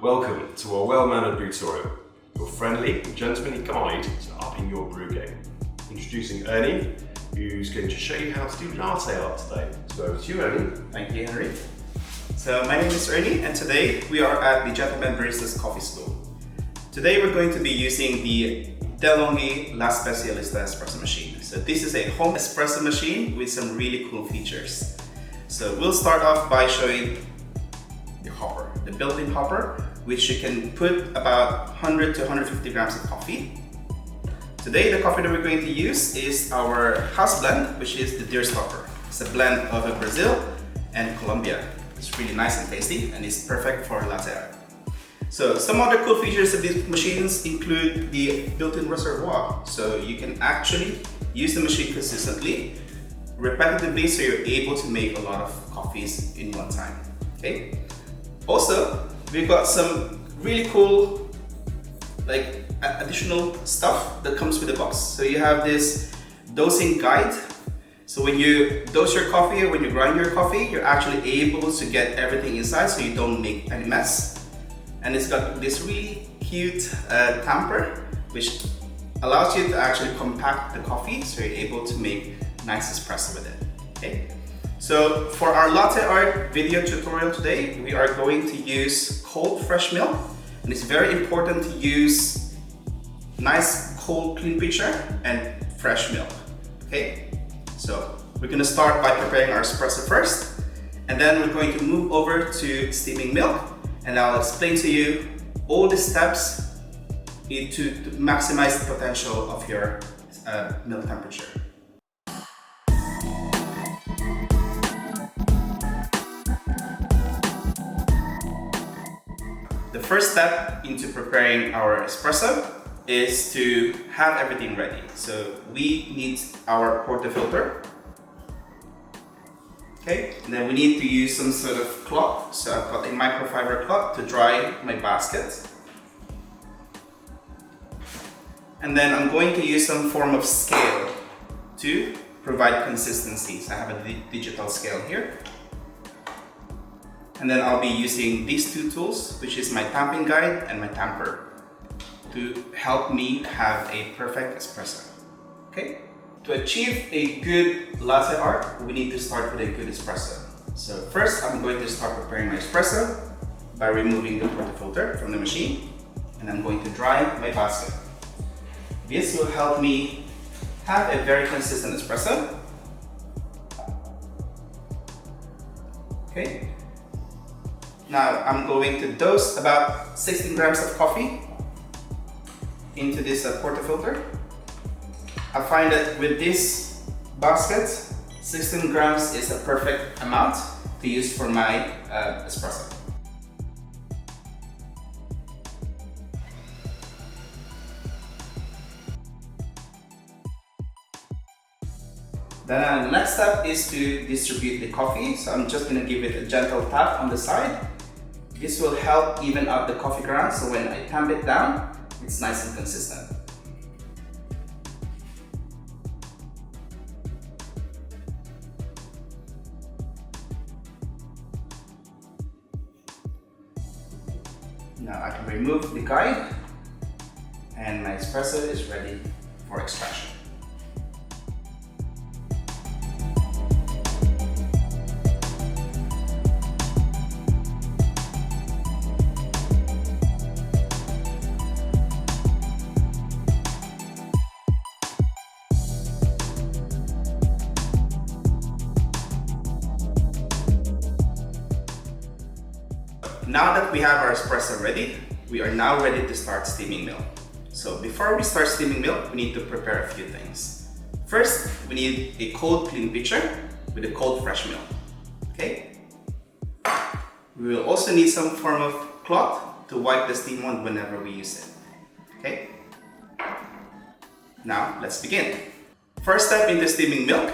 Welcome to our well-mannered Brewtorial, your friendly and gentlemanly guide to upping your brew game. Introducing Ernie, who's going to show you how to do latte art today. So over to you, Ernie. Thank you, Henry. So my name is Ernie, and today we are at the Gentlemen Baristas Coffee School. Today we're going to be using the DeLonghi La Specialista espresso machine. So this is a home espresso machine with some really cool features. So we'll start off by showing the hopper, the built-in hopper, which you can put about 100 to 150 grams of coffee. Today the coffee that we're going to use is our house blend, which is the Deer Stopper. It's a blend of Brazil and Colombia. It's really nice and tasty and it's perfect for latte art. So some other cool features of these machines include the built-in reservoir. So you can actually use the machine consistently, repetitively, so you're able to make a lot of coffees in one time. Okay. Also, we've got some really cool additional stuff that comes with the box. So you have this dosing guide. So when you dose your coffee or when you grind your coffee, you're actually able to get everything inside so you don't make any mess. And it's got this really cute tamper, which allows you to actually compact the coffee so you're able to make nice espresso with it. Okay. So for our latte art video tutorial today, we are going to use cold fresh milk, and it's very important to use nice cold clean pitcher and fresh milk. Okay, so we're going to start by preparing our espresso first, and then we're going to move over to steaming milk, and I'll explain to you all the steps to maximize the potential of your milk temperature. The first step into preparing our espresso is to have everything ready. So we need our portafilter. Okay, and then we need to use some sort of cloth. So I've got a microfiber cloth to dry my basket. And then I'm going to use some form of scale to provide consistency. So I have a digital scale here. And then I'll be using these two tools, which is my tamping guide and my tamper, to help me have a perfect espresso. Okay? To achieve a good latte art, we need to start with a good espresso. So first, I'm going to start preparing my espresso by removing the portafilter from the machine, and I'm going to dry my basket. This will help me have a very consistent espresso. Okay. Now I'm going to dose about 16 grams of coffee into this portafilter. I find that with this basket, 16 grams is a perfect amount to use for my espresso. Then the next step is to distribute the coffee. So I'm just going to give it a gentle tap on the side. This will help even out the coffee ground, so when I tamp it down, it's nice and consistent. Now I can remove the guide, and my espresso is ready for extraction. Now that we have our espresso ready, we are now ready to start steaming milk. So before we start steaming milk, we need to prepare a few things. First, we need a cold clean pitcher with a cold fresh milk. Okay? We will also need some form of cloth to wipe the steam on whenever we use it. Okay? Now, let's begin. First step into steaming milk